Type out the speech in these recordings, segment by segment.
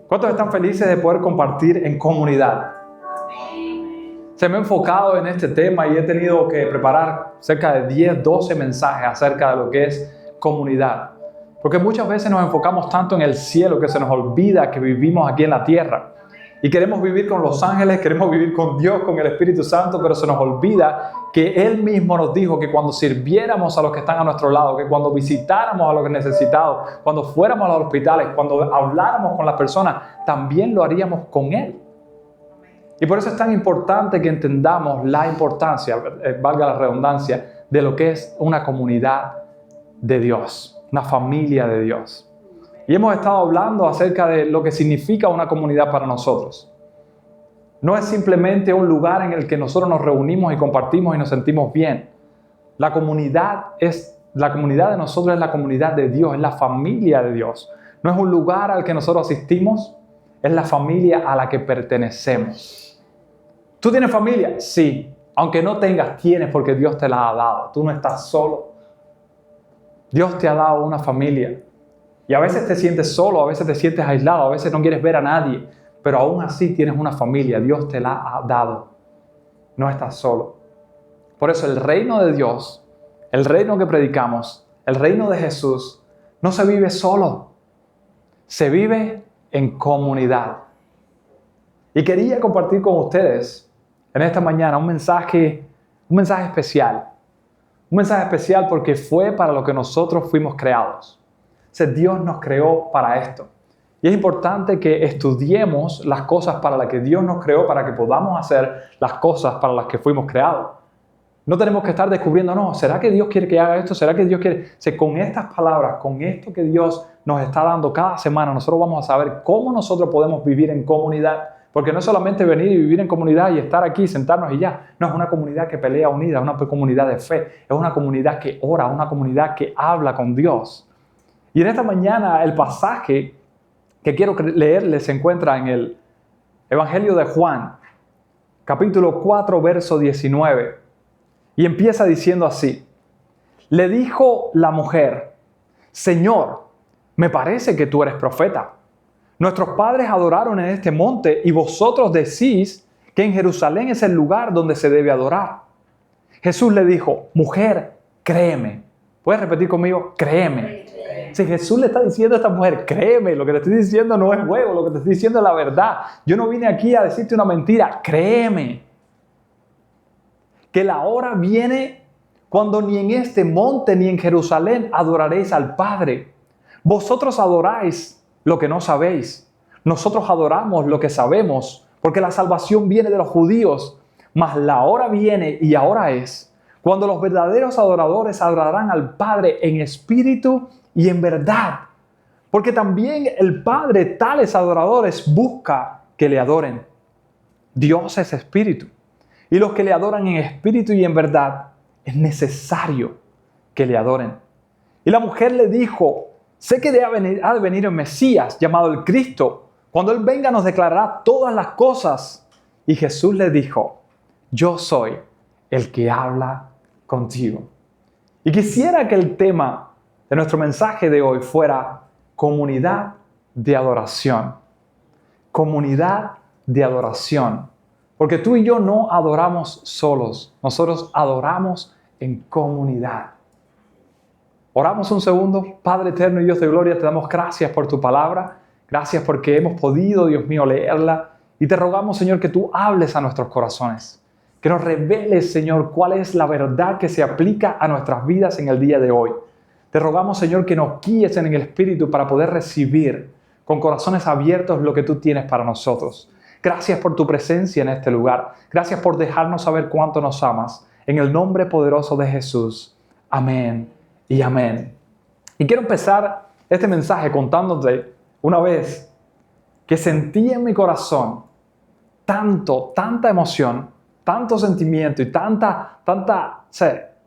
¿Cuántos están felices de poder compartir en comunidad? Se me ha enfocado en este tema y he tenido que preparar cerca de 10, 12 mensajes acerca de lo que es comunidad. Porque muchas veces nos enfocamos tanto en el cielo que se nos olvida que vivimos aquí en la tierra. Y queremos vivir con los ángeles, queremos vivir con Dios, con el Espíritu Santo, pero se nos olvida que Él mismo nos dijo que cuando sirviéramos a los que están a nuestro lado, que cuando visitáramos a los necesitados, cuando fuéramos a los hospitales, cuando habláramos con las personas, también lo haríamos con Él. Y por eso es tan importante que entendamos la importancia, valga la redundancia, de lo que es una comunidad de Dios, una familia de Dios. Y hemos estado hablando acerca de lo que significa una comunidad para nosotros. No es simplemente un lugar en el que nosotros nos reunimos y compartimos y nos sentimos bien. La comunidad de nosotros es la comunidad de Dios, es la familia de Dios. No es un lugar al que nosotros asistimos, es la familia a la que pertenecemos. ¿Tú tienes familia? Sí. Aunque no tengas, tienes porque Dios te la ha dado. Tú no estás solo. Dios te ha dado una familia. Y a veces te sientes solo, a veces te sientes aislado, a veces no quieres ver a nadie, pero aún así tienes una familia, Dios te la ha dado. No estás solo. Por eso el reino de Dios, el reino que predicamos, el reino de Jesús, no se vive solo, se vive en comunidad. Y quería compartir con ustedes en esta mañana un mensaje especial. Un mensaje especial porque fue para lo que nosotros fuimos creados. Dios nos creó para esto. Y es importante que estudiemos las cosas para las que Dios nos creó para que podamos hacer las cosas para las que fuimos creados. No tenemos que estar descubriendo, no, ¿será que Dios quiere que haga esto? ¿Será que Dios quiere? Con estas palabras, con esto que Dios nos está dando cada semana, nosotros vamos a saber cómo nosotros podemos vivir en comunidad. Porque no es solamente venir y vivir en comunidad y estar aquí, sentarnos y ya. No, es una comunidad que pelea unida, es una comunidad de fe, es una comunidad que ora, una comunidad que habla con Dios. Y en esta mañana el pasaje que quiero leerles se encuentra en el Evangelio de Juan, capítulo 4, verso 19. Y empieza diciendo así: le dijo la mujer, Señor, me parece que tú eres profeta. Nuestros padres adoraron en este monte y vosotros decís que en Jerusalén es el lugar donde se debe adorar. Jesús le dijo, mujer, créeme. ¿Puedes repetir conmigo? Créeme. Si Jesús le está diciendo a esta mujer, créeme, lo que te estoy diciendo no es juego, lo que te estoy diciendo es la verdad. Yo no vine aquí a decirte una mentira, créeme. Que la hora viene cuando ni en este monte ni en Jerusalén adoraréis al Padre. Vosotros adoráis lo que no sabéis. Nosotros adoramos lo que sabemos, porque la salvación viene de los judíos. Mas la hora viene y ahora es cuando los verdaderos adoradores adorarán al Padre en espíritu y en verdad. Porque también el Padre tales adoradores busca que le adoren. Dios es espíritu. Y los que le adoran en espíritu y en verdad, es necesario que le adoren. Y la mujer le dijo, sé que ha de venir el Mesías, llamado el Cristo. Cuando Él venga nos declarará todas las cosas. Y Jesús le dijo, yo soy el que habla contigo. Y quisiera que el tema de nuestro mensaje de hoy fuera comunidad de adoración. Comunidad de adoración. Porque tú y yo no adoramos solos. Nosotros adoramos en comunidad. Oramos un segundo. Padre eterno y Dios de gloria, te damos gracias por tu palabra. Gracias porque hemos podido, Dios mío, leerla. Y te rogamos, Señor, que tú hables a nuestros corazones. Que nos reveles, Señor, cuál es la verdad que se aplica a nuestras vidas en el día de hoy. Te rogamos, Señor, que nos guíes en el Espíritu para poder recibir con corazones abiertos lo que tú tienes para nosotros. Gracias por tu presencia en este lugar. Gracias por dejarnos saber cuánto nos amas. En el nombre poderoso de Jesús. Amén y amén. Y quiero empezar este mensaje contándote una vez que sentí en mi corazón tanta emoción, tanto sentimiento y tanta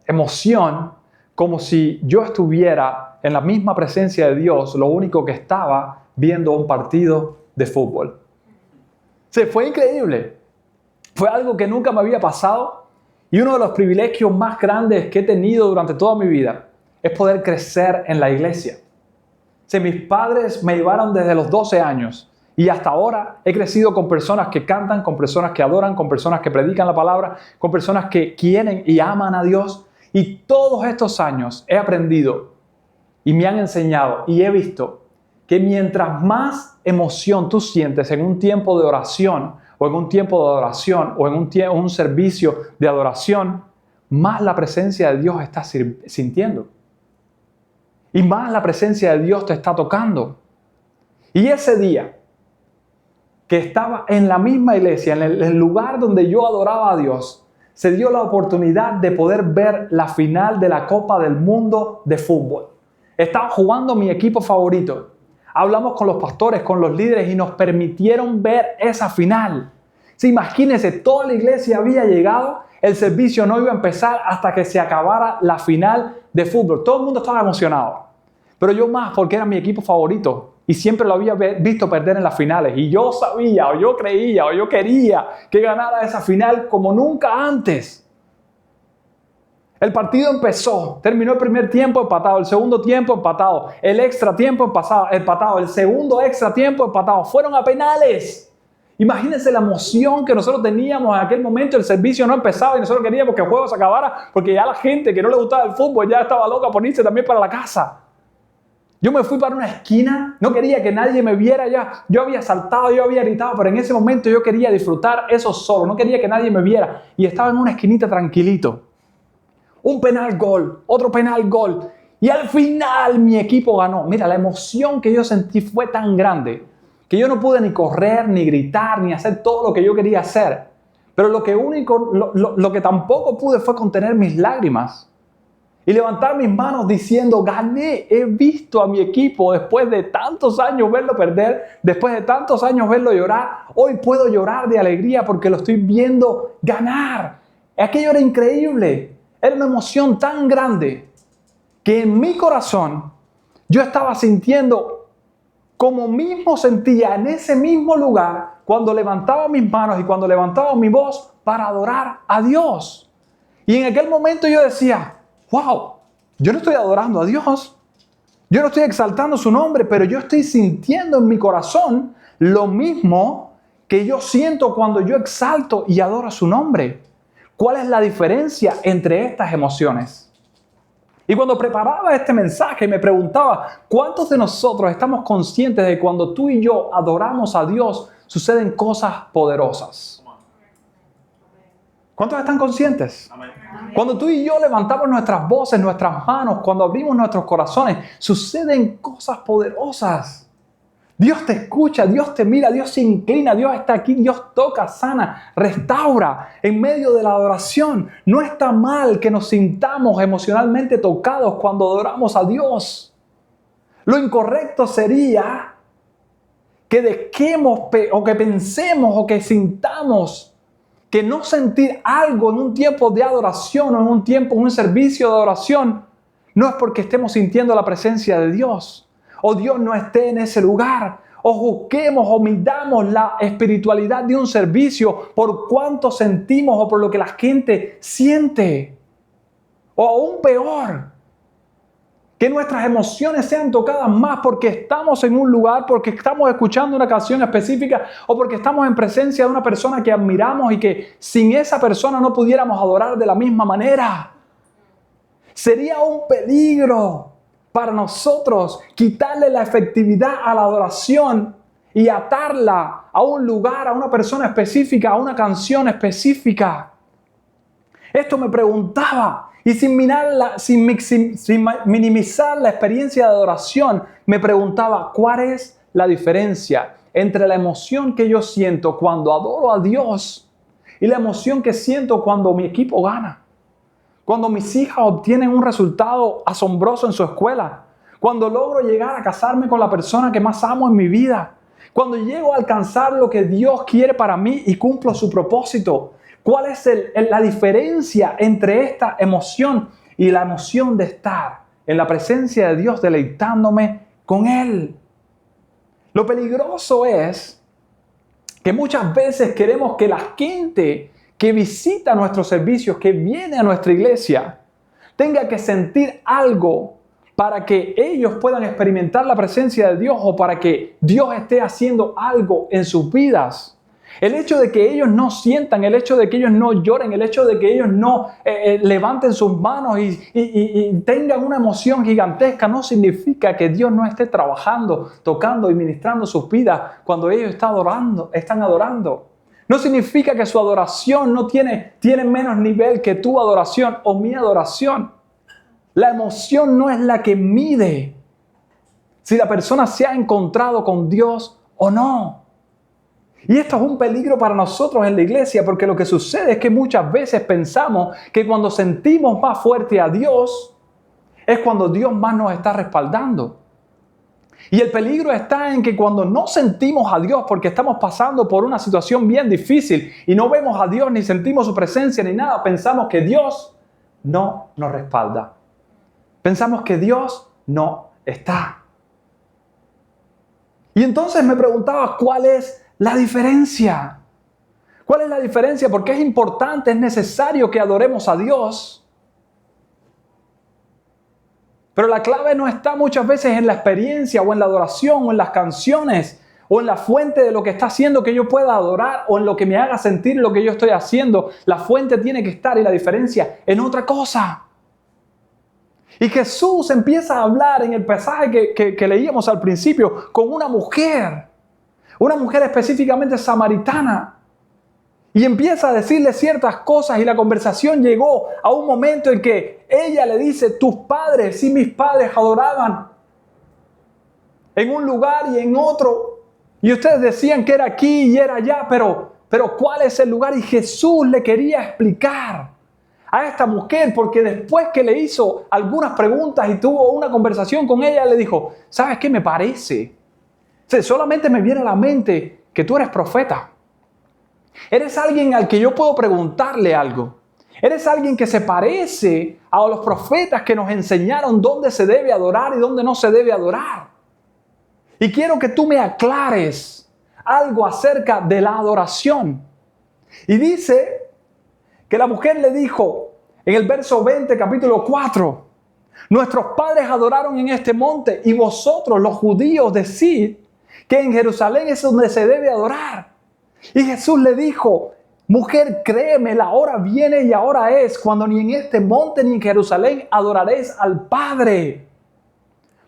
emoción como si yo estuviera en la misma presencia de Dios, lo único que estaba viendo un partido de fútbol. Fue increíble. Fue algo que nunca me había pasado y uno de los privilegios más grandes que he tenido durante toda mi vida es poder crecer en la iglesia. Mis padres me llevaron desde los 12 años Y hasta ahora he crecido con personas que cantan, con personas que adoran, con personas que predican la palabra, con personas que quieren y aman a Dios. Y todos estos años he aprendido y me han enseñado y he visto que mientras más emoción tú sientes en un tiempo de oración o en un tiempo de adoración o en un servicio de adoración, más la presencia de Dios estás sintiendo. Y más la presencia de Dios te está tocando. Y ese día que estaba en la misma iglesia, en el lugar donde yo adoraba a Dios, se dio la oportunidad de poder ver la final de la Copa del Mundo de fútbol. Estaba jugando mi equipo favorito. Hablamos con los pastores, con los líderes y nos permitieron ver esa final. Sí, imagínense, toda la iglesia había llegado, el servicio no iba a empezar hasta que se acabara la final de fútbol. Todo el mundo estaba emocionado, pero yo más porque era mi equipo favorito y siempre lo había visto perder en las finales. Y yo sabía, o yo creía, o yo quería que ganara esa final como nunca antes. El partido empezó, terminó el primer tiempo empatado, el segundo tiempo empatado, el extra tiempo empatado, el segundo extra tiempo empatado. Fueron a penales. Imagínense la emoción que nosotros teníamos en aquel momento. El servicio no empezaba y nosotros queríamos que el juego se acabara porque ya la gente que no le gustaba el fútbol ya estaba loca por irse también para la casa. Yo me fui para una esquina, no quería que nadie me viera ya. Yo había saltado, yo había gritado, pero en ese momento yo quería disfrutar eso solo. No quería que nadie me viera y estaba en una esquinita tranquilito. Un penal gol, otro penal gol. Y al final mi equipo ganó. Mira, la emoción que yo sentí fue tan grande que yo no pude ni correr, ni gritar, ni hacer todo lo que yo quería hacer. Pero lo que tampoco pude fue contener mis lágrimas y levantar mis manos diciendo, gané, he visto a mi equipo después de tantos años verlo perder, después de tantos años verlo llorar. Hoy puedo llorar de alegría porque lo estoy viendo ganar. Aquello era increíble. Era una emoción tan grande que en mi corazón yo estaba sintiendo como mismo sentía en ese mismo lugar cuando levantaba mis manos y cuando levantaba mi voz para adorar a Dios. Y en aquel momento yo decía, wow, yo no estoy adorando a Dios, yo no estoy exaltando su nombre, pero yo estoy sintiendo en mi corazón lo mismo que yo siento cuando yo exalto y adoro su nombre. ¿Cuál es la diferencia entre estas emociones? Y cuando preparaba este mensaje me preguntaba, ¿cuántos de nosotros estamos conscientes de que cuando tú y yo adoramos a Dios suceden cosas poderosas? ¿Cuántos están conscientes? Cuando tú y yo levantamos nuestras voces, nuestras manos, cuando abrimos nuestros corazones, suceden cosas poderosas. Dios te escucha, Dios te mira, Dios se inclina, Dios está aquí, Dios toca, sana, restaura en medio de la adoración. No está mal que nos sintamos emocionalmente tocados cuando adoramos a Dios. Lo incorrecto sería que dejemos o que pensemos o que sintamos que no sentir algo en un tiempo de adoración o en un tiempo, en un servicio de adoración, no es porque estemos sintiendo la presencia de Dios. O Dios no esté en ese lugar, o juzguemos o midamos la espiritualidad de un servicio por cuánto sentimos o por lo que la gente siente. O aún peor, que nuestras emociones sean tocadas más porque estamos en un lugar, porque estamos escuchando una canción específica o porque estamos en presencia de una persona que admiramos y que sin esa persona no pudiéramos adorar de la misma manera. Sería un peligro para nosotros quitarle la efectividad a la adoración y atarla a un lugar, a una persona específica, a una canción específica. Esto me preguntaba, y sin minimizar la experiencia de adoración, me preguntaba, ¿cuál es la diferencia entre la emoción que yo siento cuando adoro a Dios y la emoción que siento cuando mi equipo gana? Cuando mis hijas obtienen un resultado asombroso en su escuela. Cuando logro llegar a casarme con la persona que más amo en mi vida. Cuando llego a alcanzar lo que Dios quiere para mí y cumplo su propósito. ¿Cuál es la diferencia entre esta emoción y la emoción de estar en la presencia de Dios deleitándome con Él? Lo peligroso es que muchas veces queremos que la gente que visita nuestros servicios, que viene a nuestra iglesia, tenga que sentir algo para que ellos puedan experimentar la presencia de Dios o para que Dios esté haciendo algo en sus vidas. El hecho de que ellos no sientan, el hecho de que ellos no lloren, el hecho de que ellos no levanten sus manos y tengan una emoción gigantesca no significa que Dios no esté trabajando, tocando y ministrando sus vidas cuando ellos están adorando. No significa que su adoración no tiene menos nivel que tu adoración o mi adoración. La emoción no es la que mide si la persona se ha encontrado con Dios o no. Y esto es un peligro para nosotros en la iglesia, porque lo que sucede es que muchas veces pensamos que cuando sentimos más fuerte a Dios, es cuando Dios más nos está respaldando. Y el peligro está en que cuando no sentimos a Dios porque estamos pasando por una situación bien difícil y no vemos a Dios ni sentimos su presencia ni nada, pensamos que Dios no nos respalda. Pensamos que Dios no está. Y entonces me preguntaba, ¿cuál es la diferencia? ¿Cuál es la diferencia? Porque es importante, es necesario que adoremos a Dios. Pero la clave no está muchas veces en la experiencia o en la adoración o en las canciones o en la fuente de lo que está haciendo que yo pueda adorar o en lo que me haga sentir lo que yo estoy haciendo. La fuente tiene que estar y la diferencia en otra cosa. Y Jesús empieza a hablar en el pasaje que leíamos al principio con una mujer específicamente samaritana. Y empieza a decirle ciertas cosas y la conversación llegó a un momento en que ella le dice, tus padres y mis padres adoraban en un lugar y en otro. Y ustedes decían que era aquí y era allá, pero ¿cuál es el lugar? Y Jesús le quería explicar a esta mujer, porque después que le hizo algunas preguntas y tuvo una conversación con ella, le dijo, ¿sabes qué me parece? Solamente me viene a la mente que tú eres profeta. Eres alguien al que yo puedo preguntarle algo. Eres alguien que se parece a los profetas que nos enseñaron dónde se debe adorar y dónde no se debe adorar. Y quiero que tú me aclares algo acerca de la adoración. Y dice que la mujer le dijo en el verso 20, capítulo 4, nuestros padres adoraron en este monte y vosotros los judíos decid que en Jerusalén es donde se debe adorar. Y Jesús le dijo, mujer, créeme, la hora viene y ahora es cuando ni en este monte ni en Jerusalén adoraréis al Padre.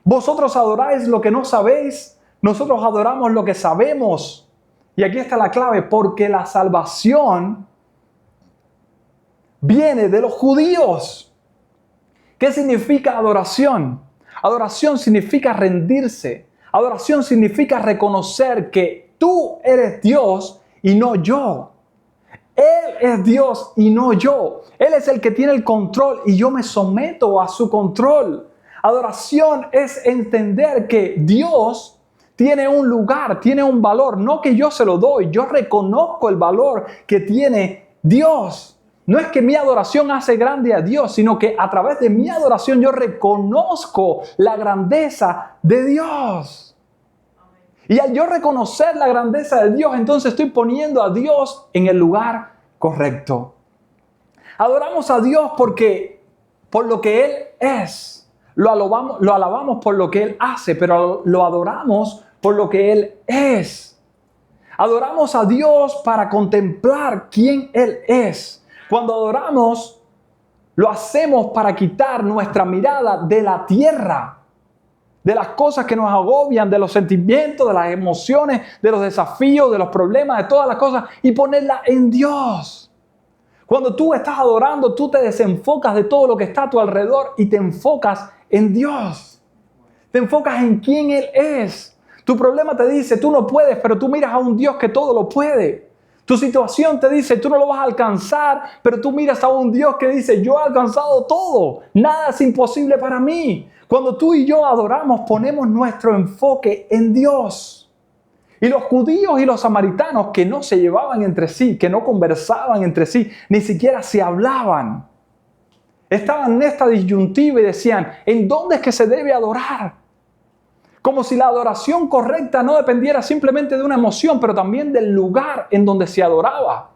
Vosotros adoráis lo que no sabéis, nosotros adoramos lo que sabemos. Y aquí está la clave, porque la salvación viene de los judíos. ¿Qué significa adoración? Adoración significa rendirse. Adoración significa reconocer que tú eres Dios y no yo. Él es Dios y no yo. Él es el que tiene el control y yo me someto a su control. Adoración es entender que Dios tiene un lugar, tiene un valor, no que yo se lo doy. Yo reconozco el valor que tiene Dios. No es que mi adoración hace grande a Dios, sino que a través de mi adoración yo reconozco la grandeza de Dios. Y al yo reconocer la grandeza de Dios, entonces estoy poniendo a Dios en el lugar correcto. Adoramos a Dios por lo que Él es. Lo alabamos por lo que Él hace, pero lo adoramos por lo que Él es. Adoramos a Dios para contemplar quién Él es. Cuando adoramos, lo hacemos para quitar nuestra mirada de la tierra, de las cosas que nos agobian, de los sentimientos, de las emociones, de los desafíos, de los problemas, de todas las cosas, y ponerla en Dios. Cuando tú estás adorando, tú te desenfocas de todo lo que está a tu alrededor y te enfocas en Dios. Te enfocas en quién Él es. Tu problema te dice, tú no puedes, pero tú miras a un Dios que todo lo puede. Tu situación te dice, tú no lo vas a alcanzar, pero tú miras a un Dios que dice, yo he alcanzado todo. Nada es imposible para mí. Cuando tú y yo adoramos, ponemos nuestro enfoque en Dios. Y los judíos y los samaritanos que no se llevaban entre sí, que no conversaban entre sí, ni siquiera se hablaban, estaban en esta disyuntiva y decían, ¿en dónde es que se debe adorar? Como si la adoración correcta no dependiera simplemente de una emoción, pero también del lugar en donde se adoraba.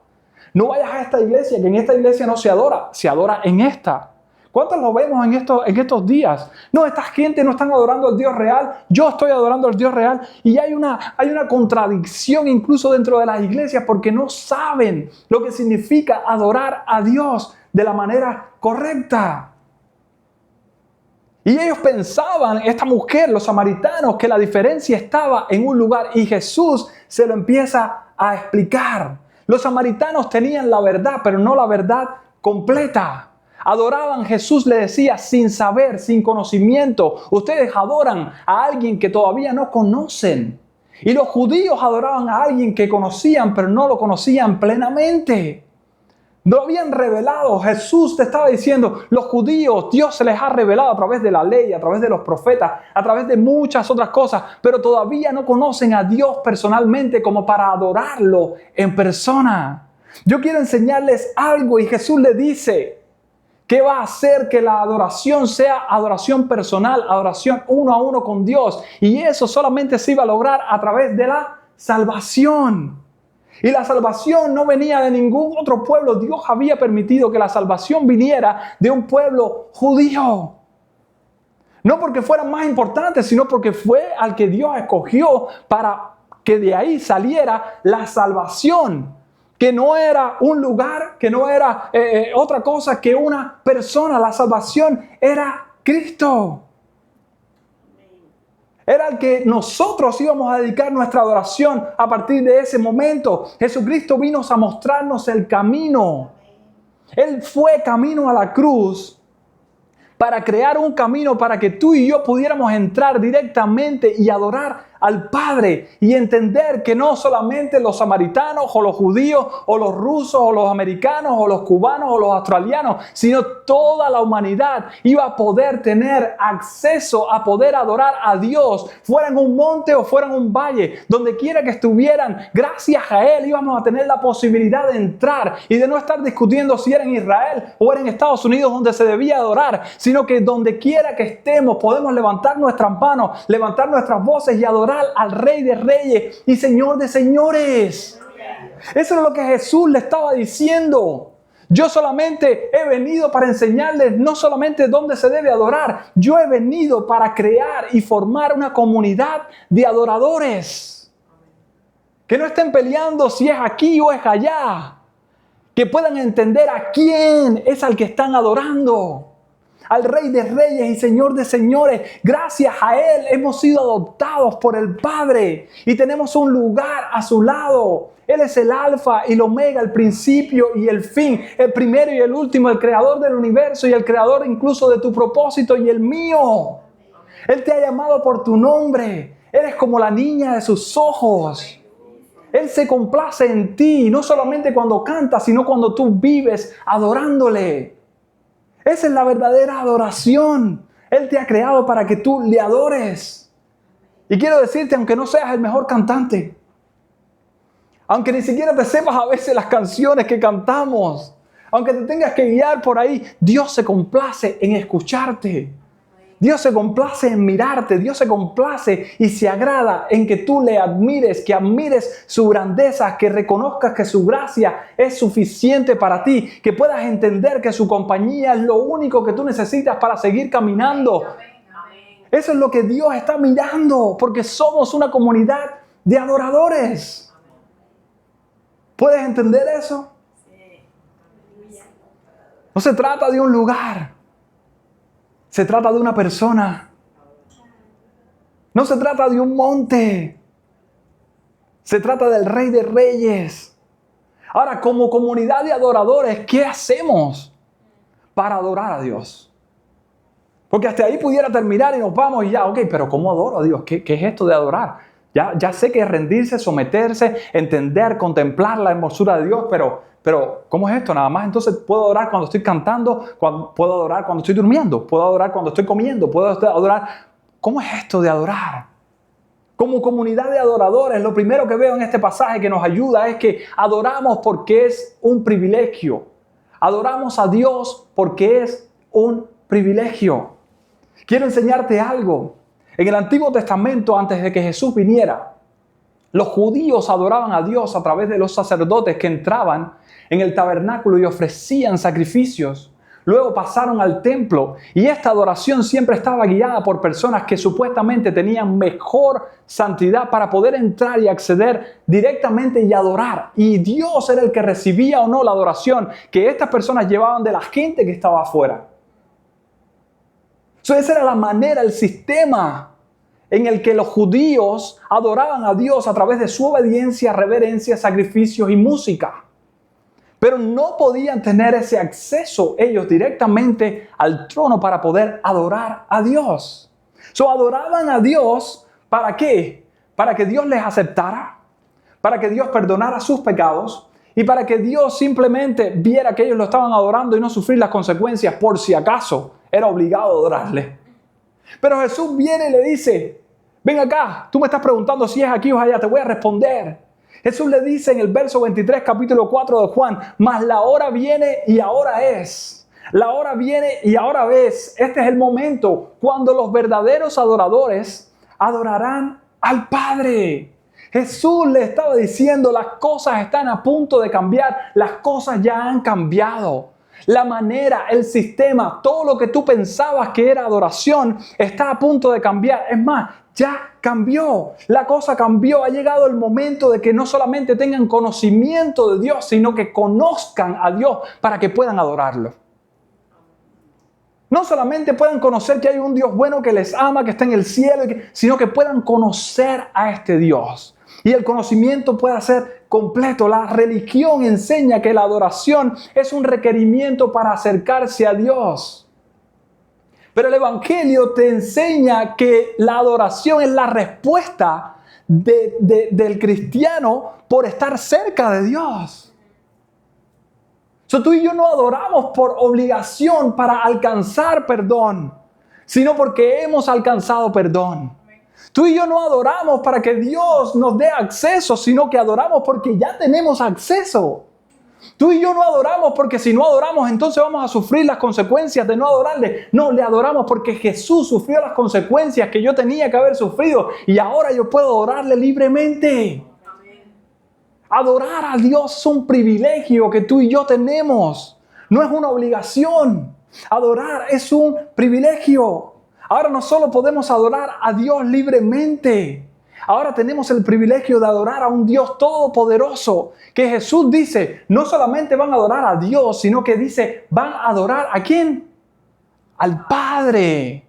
No vayas a esta iglesia, que en esta iglesia no se adora en esta. ¿Cuántos lo vemos en estos días? No, esta gente no están adorando al Dios real, yo estoy adorando al Dios real. Y hay una contradicción incluso dentro de las iglesias porque no saben lo que significa adorar a Dios de la manera correcta. Y ellos pensaban, esta mujer, los samaritanos, que la diferencia estaba en un lugar y Jesús se lo empieza a explicar. Los samaritanos tenían la verdad, pero no la verdad completa. Adoraban, Jesús le decía, sin saber, sin conocimiento. Ustedes adoran a alguien que todavía no conocen. Y los judíos adoraban a alguien que conocían, pero no lo conocían plenamente. No lo habían revelado. Jesús te estaba diciendo, los judíos, Dios se les ha revelado a través de la ley, a través de los profetas, a través de muchas otras cosas, pero todavía no conocen a Dios personalmente como para adorarlo en persona. Yo quiero enseñarles algo y Jesús le dice que va a hacer que la adoración sea adoración personal, adoración uno a uno con Dios. Y eso solamente se iba a lograr a través de la salvación. Y la salvación no venía de ningún otro pueblo. Dios había permitido que la salvación viniera de un pueblo judío. No porque fueran más importantes, sino porque fue al que Dios escogió para que de ahí saliera la salvación. Que no era un lugar, que no era otra cosa que una persona. La salvación era Cristo. Era el que nosotros íbamos a dedicar nuestra adoración a partir de ese momento. Jesucristo vino a mostrarnos el camino. Él fue camino a la cruz para crear un camino para que tú y yo pudiéramos entrar directamente y adorar al Padre y entender que no solamente los samaritanos o los judíos o los rusos o los americanos o los cubanos o los australianos, sino toda la humanidad iba a poder tener acceso a poder adorar a Dios, fuera en un monte o fuera en un valle, donde quiera que estuvieran, gracias a Él íbamos a tener la posibilidad de entrar y de no estar discutiendo si era en Israel o era en Estados Unidos donde se debía adorar, sino que donde quiera que estemos podemos levantar nuestras manos, levantar nuestras voces y adorar al Rey de Reyes y Señor de Señores. Eso es lo que Jesús le estaba diciendo. Yo solamente he venido para enseñarles no solamente dónde se debe adorar, yo he venido para crear y formar una comunidad de adoradores. Que no estén peleando si es aquí o es allá. Que puedan entender a quién es al que están adorando. Al Rey de Reyes y Señor de Señores. Gracias a Él hemos sido adoptados por el Padre y tenemos un lugar a su lado. Él es el alfa y el omega, el principio y el fin, el primero y el último, el creador del universo y el creador incluso de tu propósito y el mío. Él te ha llamado por tu nombre. Eres como la niña de sus ojos. Él se complace en ti, no solamente cuando cantas, sino cuando tú vives adorándole. Esa es la verdadera adoración. Él te ha creado para que tú le adores. Y quiero decirte, aunque no seas el mejor cantante, aunque ni siquiera te sepas a veces las canciones que cantamos, aunque te tengas que guiar por ahí, Dios se complace en escucharte. Dios se complace en mirarte, Dios se complace y se agrada en que tú le admires, que admires su grandeza, que reconozcas que su gracia es suficiente para ti, que puedas entender que su compañía es lo único que tú necesitas para seguir caminando. Eso es lo que Dios está mirando, porque somos una comunidad de adoradores. ¿Puedes entender eso? No se trata de un lugar. Se trata de una persona. No se trata de un monte. Se trata del Rey de Reyes. Ahora, como comunidad de adoradores, ¿qué hacemos para adorar a Dios? Porque hasta ahí pudiera terminar y nos vamos y ya, ok, pero ¿cómo adoro a Dios? ¿Qué es esto de adorar? Ya sé que es rendirse, someterse, entender, contemplar la hermosura de Dios, pero ¿cómo es esto? Nada más entonces puedo adorar cuando estoy cantando, puedo adorar cuando estoy durmiendo, puedo adorar cuando estoy comiendo, puedo adorar. ¿Cómo es esto de adorar? Como comunidad de adoradores, lo primero que veo en este pasaje que nos ayuda es que adoramos porque es un privilegio. Adoramos a Dios porque es un privilegio. Quiero enseñarte algo. En el Antiguo Testamento, antes de que Jesús viniera, los judíos adoraban a Dios a través de los sacerdotes que entraban en el tabernáculo y ofrecían sacrificios. Luego pasaron al templo y esta adoración siempre estaba guiada por personas que supuestamente tenían mejor santidad para poder entrar y acceder directamente y adorar. Y Dios era el que recibía o no la adoración que estas personas llevaban de la gente que estaba afuera. Esa era la manera, el sistema en el que los judíos adoraban a Dios a través de su obediencia, reverencia, sacrificios y música. Pero no podían tener ese acceso ellos directamente al trono para poder adorar a Dios. Adoraban a Dios, ¿para qué? Para que Dios les aceptara, para que Dios perdonara sus pecados y para que Dios simplemente viera que ellos lo estaban adorando y no sufrir las consecuencias por si acaso era obligado a adorarle. Pero Jesús viene y le dice, ven acá, tú me estás preguntando si es aquí o allá, te voy a responder. Jesús le dice en el verso 23, capítulo 4 de Juan, mas la hora viene y ahora es. La hora viene y ahora es. Este es el momento cuando los verdaderos adoradores adorarán al Padre. Jesús le estaba diciendo, las cosas están a punto de cambiar, las cosas ya han cambiado. La manera, el sistema, todo lo que tú pensabas que era adoración está a punto de cambiar. Es más, ya cambió. La cosa cambió. Ha llegado el momento de que no solamente tengan conocimiento de Dios, sino que conozcan a Dios para que puedan adorarlo. No solamente puedan conocer que hay un Dios bueno que les ama, que está en el cielo, sino que puedan conocer a este Dios. Y el conocimiento pueda ser completo. La religión enseña que la adoración es un requerimiento para acercarse a Dios. Pero el Evangelio te enseña que la adoración es la respuesta del cristiano por estar cerca de Dios. Tú y yo no adoramos por obligación para alcanzar perdón, sino porque hemos alcanzado perdón. Tú y yo no adoramos para que Dios nos dé acceso, sino que adoramos porque ya tenemos acceso. Tú y yo no adoramos porque si no adoramos entonces vamos a sufrir las consecuencias de no adorarle. No, le adoramos porque Jesús sufrió las consecuencias que yo tenía que haber sufrido y ahora yo puedo adorarle libremente. Adorar a Dios es un privilegio que tú y yo tenemos. No es una obligación. Adorar es un privilegio. Ahora no solo podemos adorar a Dios libremente. Ahora tenemos el privilegio de adorar a un Dios todopoderoso. Que Jesús dice, no solamente van a adorar a Dios, sino que dice, van a adorar ¿a quién? Al Padre.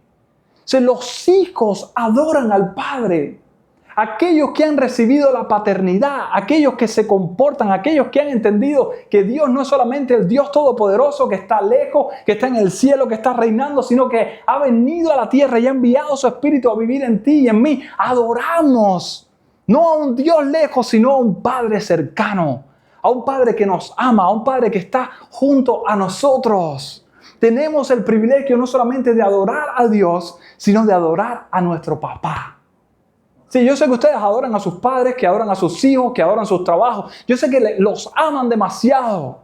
Los hijos adoran al Padre. Aquellos que han recibido la paternidad, aquellos que se comportan, aquellos que han entendido que Dios no es solamente el Dios todopoderoso que está lejos, que está en el cielo, que está reinando, sino que ha venido a la tierra y ha enviado su Espíritu a vivir en ti y en mí. Adoramos no a un Dios lejos, sino a un Padre cercano, a un Padre que nos ama, a un Padre que está junto a nosotros. Tenemos el privilegio no solamente de adorar a Dios, sino de adorar a nuestro papá. Sí, yo sé que ustedes adoran a sus padres, que adoran a sus hijos, que adoran sus trabajos. Yo sé que los aman demasiado.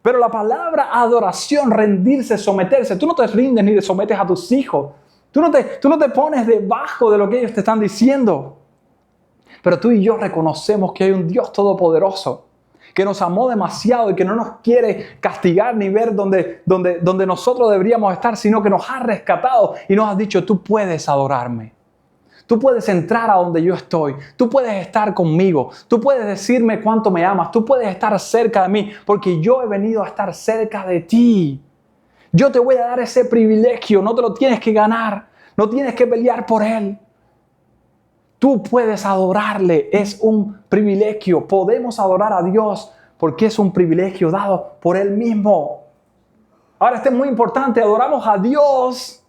Pero la palabra adoración, rendirse, someterse, tú no te rindes ni te sometes a tus hijos. Tú no te pones debajo de lo que ellos te están diciendo. Pero tú y yo reconocemos que hay un Dios todopoderoso que nos amó demasiado y que no nos quiere castigar ni ver donde nosotros deberíamos estar, sino que nos ha rescatado y nos ha dicho, tú puedes adorarme. Tú puedes entrar a donde yo estoy. Tú puedes estar conmigo. Tú puedes decirme cuánto me amas. Tú puedes estar cerca de mí porque yo he venido a estar cerca de ti. Yo te voy a dar ese privilegio. No te lo tienes que ganar. No tienes que pelear por él. Tú puedes adorarle. Es un privilegio. Podemos adorar a Dios porque es un privilegio dado por él mismo. Ahora, esto es muy importante. Adoramos a Dios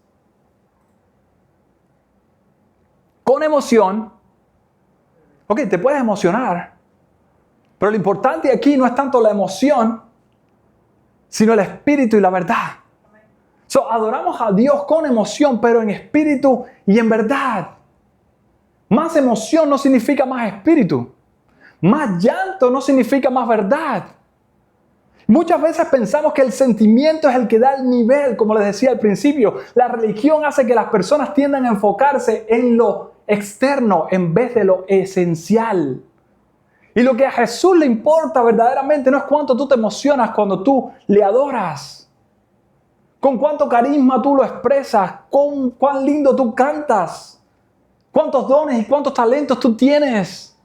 con emoción. Ok, te puedes emocionar. Pero lo importante aquí no es tanto la emoción, sino el espíritu y la verdad. Adoramos a Dios con emoción, pero en espíritu y en verdad. Más emoción no significa más espíritu. Más llanto no significa más verdad. Muchas veces pensamos que el sentimiento es el que da el nivel, como les decía al principio. La religión hace que las personas tiendan a enfocarse en lo externo en vez de lo esencial. Y lo que a Jesús le importa verdaderamente no es cuánto tú te emocionas cuando tú le adoras, con cuánto carisma tú lo expresas, con cuán lindo tú cantas, cuántos dones y cuántos talentos tú tienes.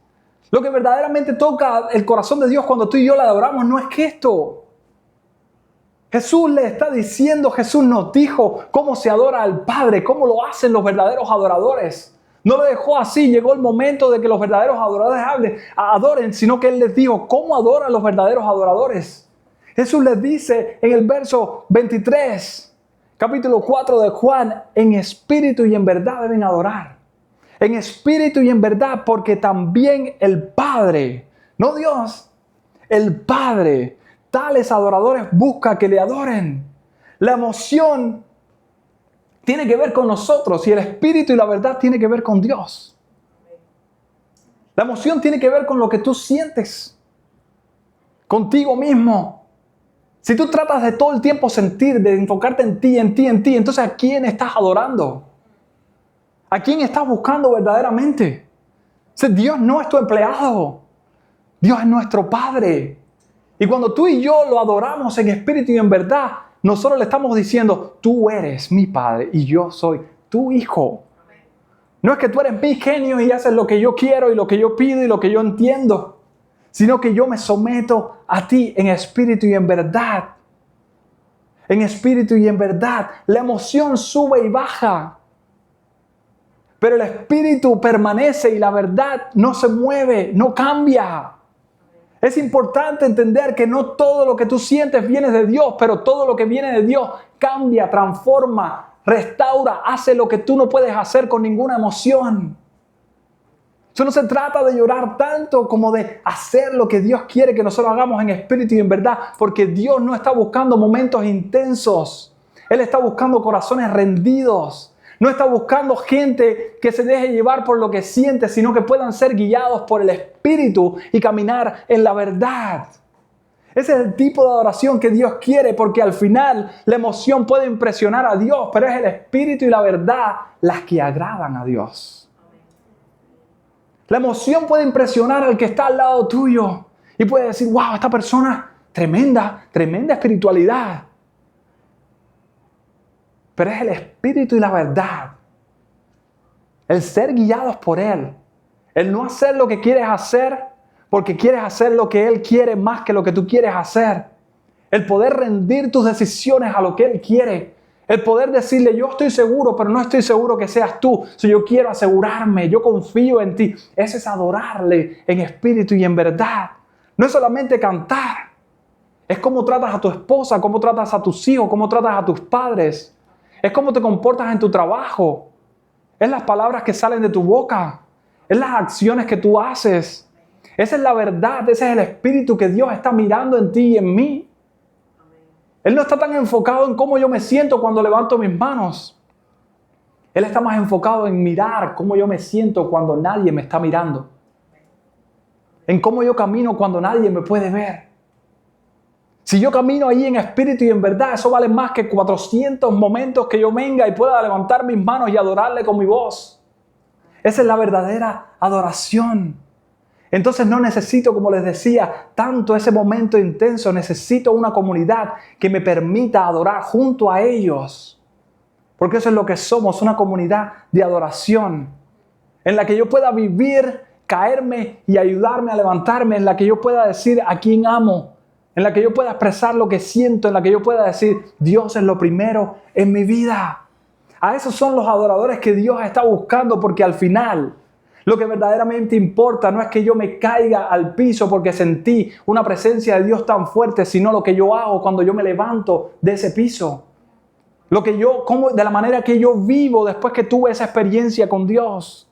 Lo que verdaderamente toca el corazón de Dios cuando tú y yo le adoramos no es que esto. Jesús le está diciendo, Jesús nos dijo cómo se adora al Padre, cómo lo hacen los verdaderos adoradores. No lo dejó así, llegó el momento de que los verdaderos adoradores adoren, sino que Él les dijo cómo adoran los verdaderos adoradores. Jesús les dice en el verso 23, capítulo 4 de Juan, en espíritu y en verdad deben adorar. En espíritu y en verdad, porque también el Padre, no Dios, el Padre, tales adoradores busca que le adoren. La emoción tiene que ver con nosotros y el espíritu y la verdad tiene que ver con Dios. La emoción tiene que ver con lo que tú sientes, contigo mismo. Si tú tratas de todo el tiempo sentir, de enfocarte en ti, entonces ¿a quién estás adorando? ¿A quién estás buscando verdaderamente? Dios no es tu empleado. Dios es nuestro Padre. Y cuando tú y yo lo adoramos en espíritu y en verdad, nosotros le estamos diciendo, tú eres mi Padre y yo soy tu Hijo. No es que tú eres mi genio y haces lo que yo quiero y lo que yo pido y lo que yo entiendo, sino que yo me someto a ti en espíritu y en verdad. En espíritu y en verdad. La emoción sube y baja, pero el espíritu permanece y la verdad no se mueve, no cambia. Es importante entender que no todo lo que tú sientes viene de Dios, pero todo lo que viene de Dios cambia, transforma, restaura, hace lo que tú no puedes hacer con ninguna emoción. Eso no se trata de llorar tanto como de hacer lo que Dios quiere que nosotros hagamos en espíritu y en verdad, porque Dios no está buscando momentos intensos. Él está buscando corazones rendidos. No está buscando gente que se deje llevar por lo que siente, sino que puedan ser guiados por el Espíritu y caminar en la verdad. Ese es el tipo de adoración que Dios quiere, porque al final la emoción puede impresionar a Dios, pero es el Espíritu y la verdad las que agradan a Dios. La emoción puede impresionar al que está al lado tuyo y puede decir, wow, esta persona, tremenda espiritualidad. Pero es el espíritu y la verdad. El ser guiados por Él. El no hacer lo que quieres hacer porque quieres hacer lo que Él quiere más que lo que tú quieres hacer. El poder rendir tus decisiones a lo que Él quiere. El poder decirle, yo estoy seguro, pero no estoy seguro que seas tú. Si yo quiero asegurarme, yo confío en ti. Ese es adorarle en espíritu y en verdad. No es solamente cantar. Es cómo tratas a tu esposa, cómo tratas a tus hijos, cómo tratas a tus padres. Es cómo te comportas en tu trabajo. Es las palabras que salen de tu boca. Es las acciones que tú haces. Esa es la verdad. Ese es el espíritu que Dios está mirando en ti y en mí. Él no está tan enfocado en cómo yo me siento cuando levanto mis manos. Él está más enfocado en mirar cómo yo me siento cuando nadie me está mirando. En cómo yo camino cuando nadie me puede ver. Si yo camino ahí en espíritu y en verdad, eso vale más que 400 momentos que yo venga y pueda levantar mis manos y adorarle con mi voz. Esa es la verdadera adoración. Entonces no necesito, como les decía, tanto ese momento intenso. Necesito una comunidad que me permita adorar junto a ellos. Porque eso es lo que somos, una comunidad de adoración. En la que yo pueda vivir, caerme y ayudarme a levantarme. En la que yo pueda decir a quién amo. En la que yo pueda expresar lo que siento, en la que yo pueda decir, Dios es lo primero en mi vida. A esos son los adoradores que Dios está buscando, porque al final lo que verdaderamente importa no es que yo me caiga al piso porque sentí una presencia de Dios tan fuerte, sino lo que yo hago cuando yo me levanto de ese piso. De la manera que yo vivo después que tuve esa experiencia con Dios.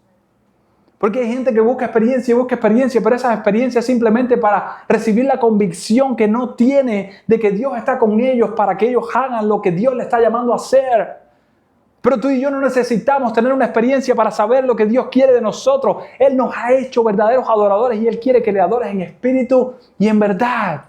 Porque hay gente que busca experiencia, pero esas experiencias simplemente para recibir la convicción que no tiene de que Dios está con ellos para que ellos hagan lo que Dios les está llamando a hacer. Pero tú y yo no necesitamos tener una experiencia para saber lo que Dios quiere de nosotros. Él nos ha hecho verdaderos adoradores y Él quiere que le adores en espíritu y en verdad.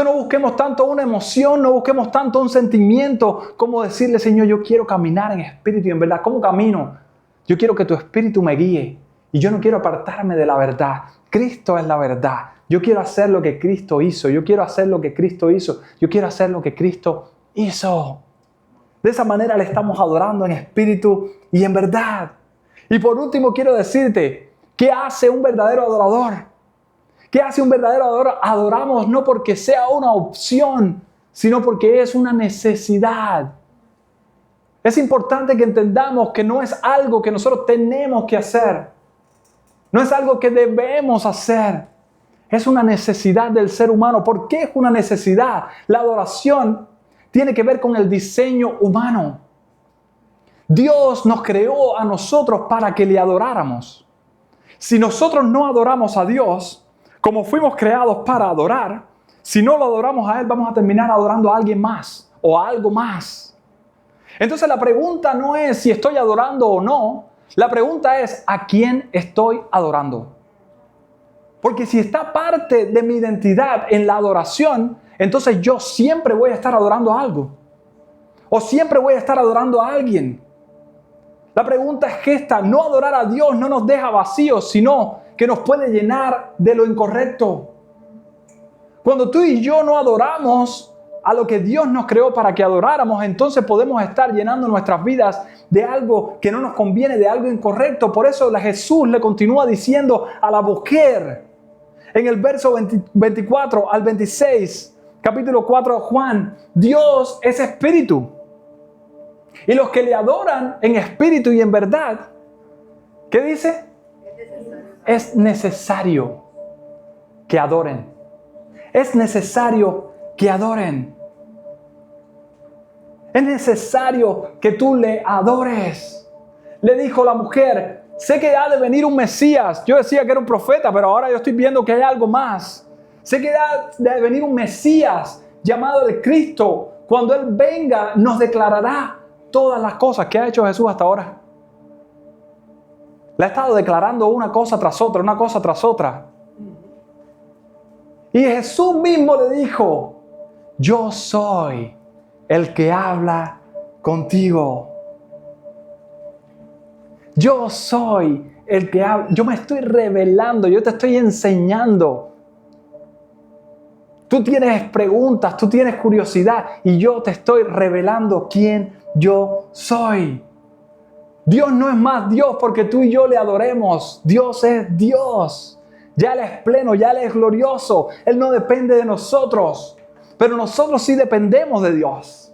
No busquemos tanto una emoción, no busquemos tanto un sentimiento como decirle, Señor, yo quiero caminar en espíritu y en verdad. ¿Cómo camino? Yo quiero que tu espíritu me guíe. Y yo no quiero apartarme de la verdad. Cristo es la verdad. Yo quiero hacer lo que Cristo hizo. Yo quiero hacer lo que Cristo hizo. Yo quiero hacer lo que Cristo hizo. De esa manera le estamos adorando en espíritu y en verdad. Y por último quiero decirte, ¿qué hace un verdadero adorador? ¿Qué hace un verdadero adorador? Adoramos no porque sea una opción, sino porque es una necesidad. Es importante que entendamos que no es algo que nosotros tenemos que hacer. No es algo que debemos hacer. Es una necesidad del ser humano. ¿Por qué es una necesidad? La adoración tiene que ver con el diseño humano. Dios nos creó a nosotros para que le adoráramos. Si nosotros no adoramos a Dios, como fuimos creados para adorar, si no lo adoramos a Él, vamos a terminar adorando a alguien más o a algo más. Entonces la pregunta no es si estoy adorando o no. La pregunta es ¿a quién estoy adorando? Porque si está parte de mi identidad en la adoración, entonces yo siempre voy a estar adorando a algo. O siempre voy a estar adorando a alguien. La pregunta es que no adorar a Dios no nos deja vacíos, sino que nos puede llenar de lo incorrecto. Cuando tú y yo no adoramos a lo que Dios nos creó para que adoráramos, entonces podemos estar llenando nuestras vidas de algo que no nos conviene, de algo incorrecto. Por eso Jesús le continúa diciendo a la mujer, en el verso 24 al 26, capítulo 4 de Juan, Dios es espíritu. Y los que le adoran en espíritu y en verdad, ¿qué dice? Es necesario que adoren. Es necesario que adoren. Es necesario que tú le adores. Le dijo la mujer, sé que ha de venir un Mesías. Yo decía que era un profeta, pero ahora yo estoy viendo que hay algo más. Sé que ha de venir un Mesías llamado el Cristo. Cuando Él venga, nos declarará todas las cosas que ha hecho Jesús hasta ahora. Le ha estado declarando una cosa tras otra, una cosa tras otra. Y Jesús mismo le dijo, yo soy el que habla contigo. Yo soy el que habla. Yo me estoy revelando, yo te estoy enseñando. Tú tienes preguntas, tú tienes curiosidad y yo te estoy revelando quién yo soy. Dios no es más Dios porque tú y yo le adoremos. Dios es Dios. Ya Él es pleno, ya Él es glorioso. Él no depende de nosotros. Pero nosotros sí dependemos de Dios.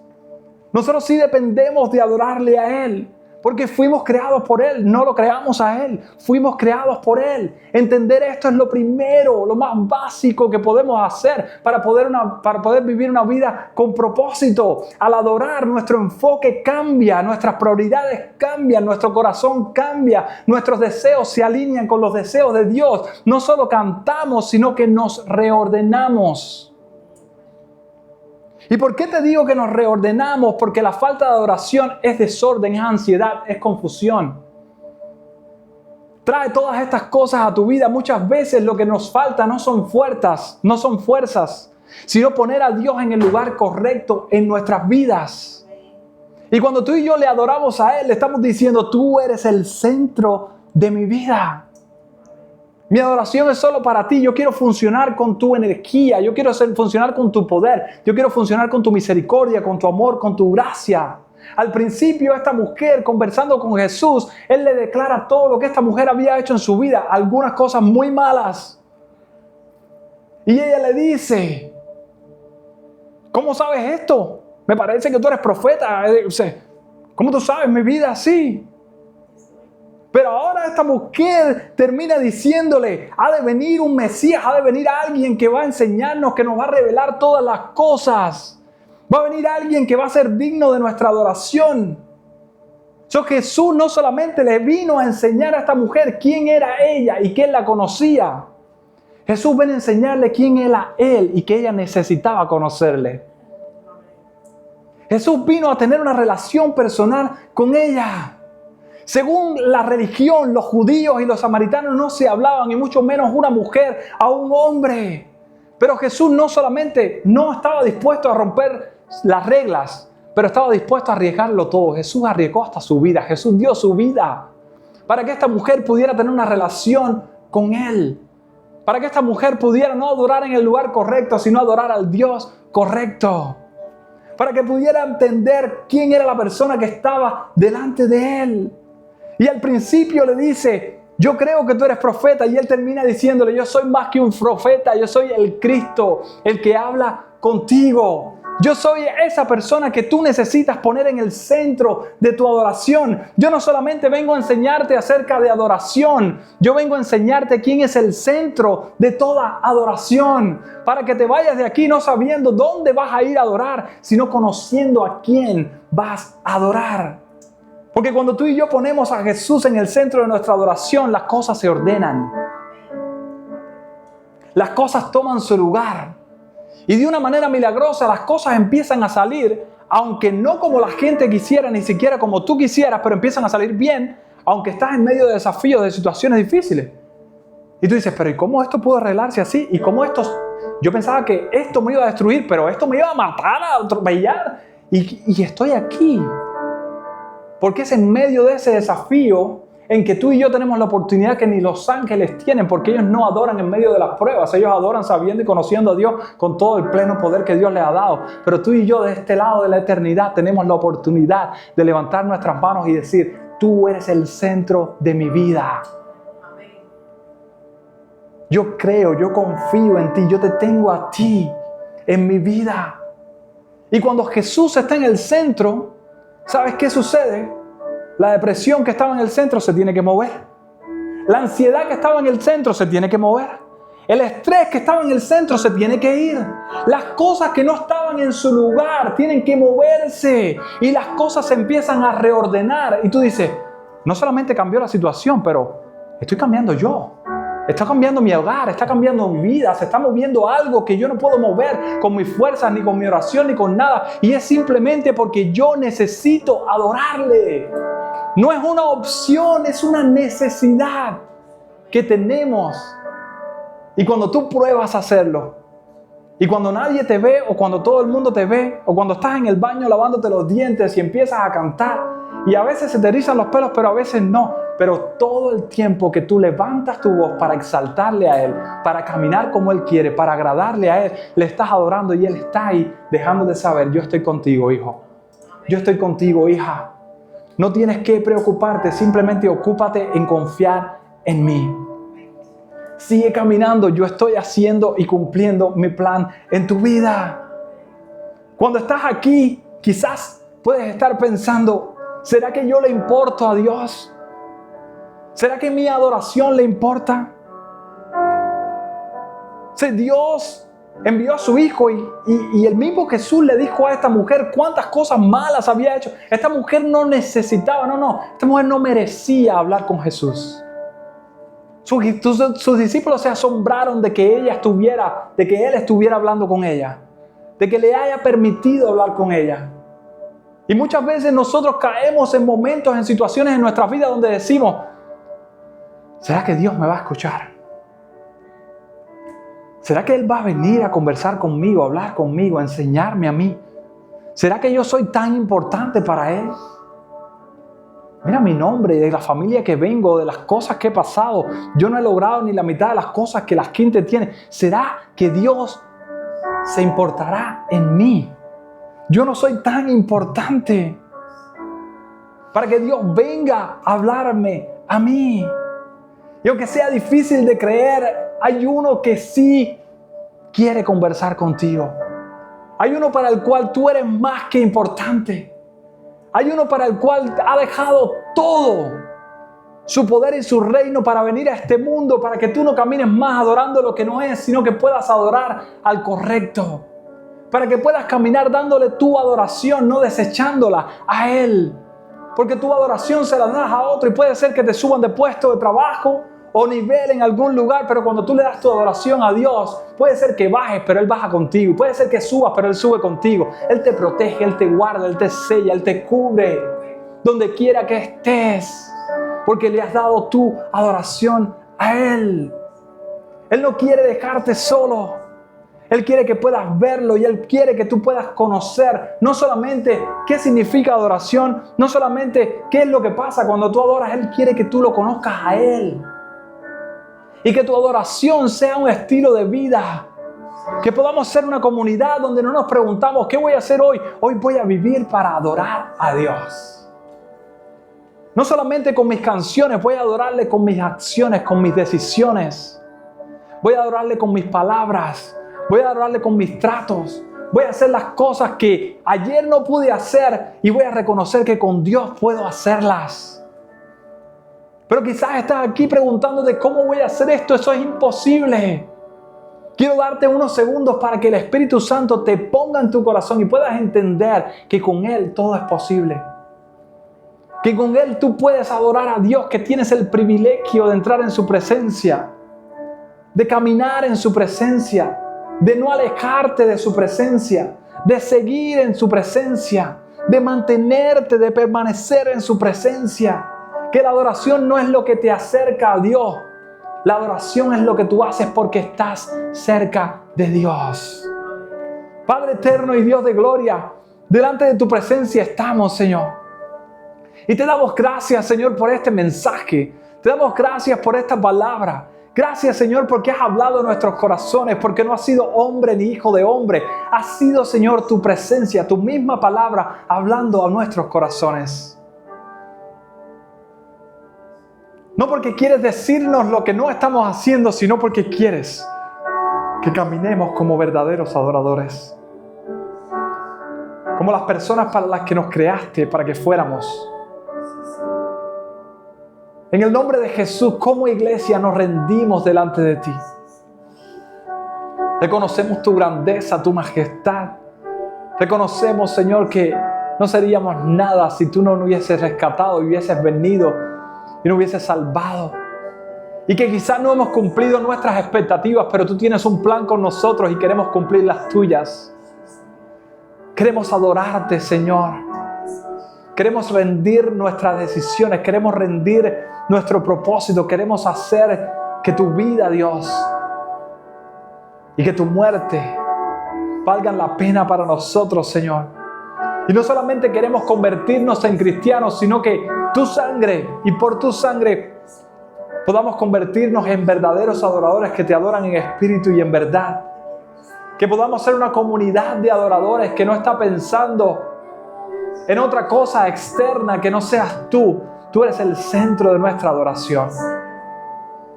Nosotros sí dependemos de adorarle a Él. Porque fuimos creados por Él, no lo creamos a Él, fuimos creados por Él. Entender esto es lo primero, lo más básico que podemos hacer para poder vivir una vida con propósito. Al adorar, nuestro enfoque cambia, nuestras prioridades cambian, nuestro corazón cambia, nuestros deseos se alinean con los deseos de Dios. No solo cantamos, sino que nos reordenamos. ¿Y por qué te digo que nos reordenamos? Porque la falta de adoración es desorden, es ansiedad, es confusión. Trae todas estas cosas a tu vida. Muchas veces lo que nos falta no son fuerzas, sino poner a Dios en el lugar correcto en nuestras vidas. Y cuando tú y yo le adoramos a Él, le estamos diciendo, tú eres el centro de mi vida. Mi adoración es solo para ti. Yo quiero funcionar con tu energía. Yo quiero funcionar con tu poder. Yo quiero funcionar con tu misericordia, con tu amor, con tu gracia. Al principio, esta mujer, conversando con Jesús, Él le declara todo lo que esta mujer había hecho en su vida. Algunas cosas muy malas. Y ella le dice, ¿cómo sabes esto? Me parece que tú eres profeta. ¿Cómo tú sabes mi vida así? Pero ahora esta mujer termina diciéndole, ha de venir un Mesías, ha de venir alguien que va a enseñarnos, que nos va a revelar todas las cosas. Va a venir alguien que va a ser digno de nuestra adoración. Jesús no solamente le vino a enseñar a esta mujer quién era ella y que él la conocía. Jesús viene a enseñarle quién era él y que ella necesitaba conocerle. Jesús vino a tener una relación personal con ella. Según la religión, los judíos y los samaritanos no se hablaban, y mucho menos una mujer a un hombre. Pero Jesús no solamente no estaba dispuesto a romper las reglas, pero estaba dispuesto a arriesgarlo todo. Jesús arriesgó hasta su vida. Jesús dio su vida para que esta mujer pudiera tener una relación con Él, para que esta mujer pudiera no adorar en el lugar correcto, sino adorar al Dios correcto, para que pudiera entender quién era la persona que estaba delante de Él. Y al principio le dice: yo creo que tú eres profeta, y Él termina diciéndole: yo soy más que un profeta, yo soy el Cristo, el que habla contigo. Yo soy esa persona que tú necesitas poner en el centro de tu adoración. Yo no solamente vengo a enseñarte acerca de adoración, yo vengo a enseñarte quién es el centro de toda adoración, para que te vayas de aquí no sabiendo dónde vas a ir a adorar, sino conociendo a quién vas a adorar. Porque cuando tú y yo ponemos a Jesús en el centro de nuestra adoración, las cosas se ordenan. Las cosas toman su lugar. Y de una manera milagrosa las cosas empiezan a salir, aunque no como la gente quisiera, ni siquiera como tú quisieras, pero empiezan a salir bien, aunque estás en medio de desafíos, de situaciones difíciles. Y tú dices: pero ¿y cómo esto pudo arreglarse así? ¿Y cómo esto? Yo pensaba que esto me iba a destruir, pero esto me iba a matar, a atropellar. Y estoy aquí. Porque es en medio de ese desafío en que tú y yo tenemos la oportunidad que ni los ángeles tienen, porque ellos no adoran en medio de las pruebas. Ellos adoran sabiendo y conociendo a Dios con todo el pleno poder que Dios les ha dado. Pero tú y yo de este lado de la eternidad tenemos la oportunidad de levantar nuestras manos y decir: tú eres el centro de mi vida. Yo creo, yo confío en ti, yo te tengo a ti en mi vida. Y cuando Jesús está en el centro, ¿sabes qué sucede? La depresión que estaba en el centro se tiene que mover. La ansiedad que estaba en el centro se tiene que mover. El estrés que estaba en el centro se tiene que ir. Las cosas que no estaban en su lugar tienen que moverse. Y las cosas se empiezan a reordenar. Y tú dices: no solamente cambió la situación, pero estoy cambiando yo. Está cambiando mi hogar, está cambiando mi vida, se está moviendo algo que yo no puedo mover con mis fuerzas, ni con mi oración, ni con nada. Y es simplemente porque yo necesito adorarle. No es una opción, es una necesidad que tenemos. Y cuando tú pruebas hacerlo, y cuando nadie te ve, o cuando todo el mundo te ve, o cuando estás en el baño lavándote los dientes y empiezas a cantar, y a veces se te erizan los pelos, pero a veces no. Pero todo el tiempo que tú levantas tu voz para exaltarle a Él, para caminar como Él quiere, para agradarle a Él, le estás adorando y Él está ahí dejando de saber: yo estoy contigo, hijo. Yo estoy contigo, hija. No tienes que preocuparte, simplemente ocúpate en confiar en mí. Sigue caminando, yo estoy haciendo y cumpliendo mi plan en tu vida. Cuando estás aquí, quizás puedes estar pensando: ¿será que yo le importo a Dios? ¿Será que mi adoración le importa? Si Dios envió a su Hijo y el mismo Jesús le dijo a esta mujer cuántas cosas malas había hecho. Esta mujer no necesitaba, esta mujer no merecía hablar con Jesús. Sus discípulos se asombraron de que Él estuviera hablando con ella, de que le haya permitido hablar con ella. Y muchas veces nosotros caemos en momentos, en situaciones en nuestras vidas donde decimos: ¿será que Dios me va a escuchar? ¿Será que Él va a venir a conversar conmigo, a hablar conmigo, a enseñarme a mí? ¿Será que yo soy tan importante para Él? Mira mi nombre, de la familia que vengo, de las cosas que he pasado. Yo no he logrado ni la mitad de las cosas que la gente tiene. ¿Será que Dios se importará en mí? Yo no soy tan importante para que Dios venga a hablarme a mí. Y aunque sea difícil de creer, hay uno que sí quiere conversar contigo. Hay uno para el cual tú eres más que importante. Hay uno para el cual ha dejado todo, su poder y su reino, para venir a este mundo, para que tú no camines más adorando lo que no es, sino que puedas adorar al correcto. Para que puedas caminar dándole tu adoración, no desechándola a Él. Porque tu adoración se la das a otro y puede ser que te suban de puesto de trabajo o nivel en algún lugar, pero cuando tú le das tu adoración a Dios, puede ser que bajes, pero Él baja contigo. Y puede ser que subas, pero Él sube contigo. Él te protege, Él te guarda, Él te sella, Él te cubre donde quiera que estés, porque le has dado tu adoración a Él. Él no quiere dejarte solo. Él quiere que puedas verlo y Él quiere que tú puedas conocer no solamente qué significa adoración, no solamente qué es lo que pasa cuando tú adoras. Él quiere que tú lo conozcas a Él. Y que tu adoración sea un estilo de vida. Que podamos ser una comunidad donde no nos preguntamos ¿qué voy a hacer hoy? Hoy voy a vivir para adorar a Dios. No solamente con mis canciones, voy a adorarle con mis acciones, con mis decisiones. Voy a adorarle con mis palabras. Voy a adorarle con mis tratos. Voy a hacer las cosas que ayer no pude hacer y voy a reconocer que con Dios puedo hacerlas. Pero quizás estás aquí preguntándote ¿cómo voy a hacer esto? Eso es imposible. Quiero darte unos segundos para que el Espíritu Santo te ponga en tu corazón y puedas entender que con Él todo es posible. Que con Él tú puedes adorar a Dios, que tienes el privilegio de entrar en su presencia, de caminar en su presencia, de no alejarte de su presencia, de seguir en su presencia, de mantenerte, de permanecer en su presencia. Que la adoración no es lo que te acerca a Dios. La adoración es lo que tú haces porque estás cerca de Dios. Padre eterno y Dios de gloria, delante de tu presencia estamos, Señor. Y te damos gracias, Señor, por este mensaje. Te damos gracias por esta palabra. Gracias, Señor, porque has hablado en nuestros corazones, porque no has sido hombre ni hijo de hombre. Ha sido, Señor, tu presencia, tu misma palabra, hablando a nuestros corazones. No porque quieres decirnos lo que no estamos haciendo, sino porque quieres que caminemos como verdaderos adoradores. Como las personas para las que nos creaste, para que fuéramos. En el nombre de Jesús, como iglesia, nos rendimos delante de ti. Reconocemos tu grandeza, tu majestad. Reconocemos, Señor, que no seríamos nada si tú no nos hubieses rescatado y hubieses venido y nos hubieses salvado. Y que quizás no hemos cumplido nuestras expectativas, pero tú tienes un plan con nosotros y queremos cumplir las tuyas. Queremos adorarte, Señor. Queremos rendir nuestras decisiones, queremos rendir nuestro propósito, queremos hacer que tu vida, Dios, y que tu muerte valgan la pena para nosotros, Señor. Y no solamente queremos convertirnos en cristianos, sino que tu sangre y por tu sangre podamos convertirnos en verdaderos adoradores que te adoran en espíritu y en verdad. Que podamos ser una comunidad de adoradores que no está pensando en otra cosa externa que no seas tú. Tú eres el centro de nuestra adoración.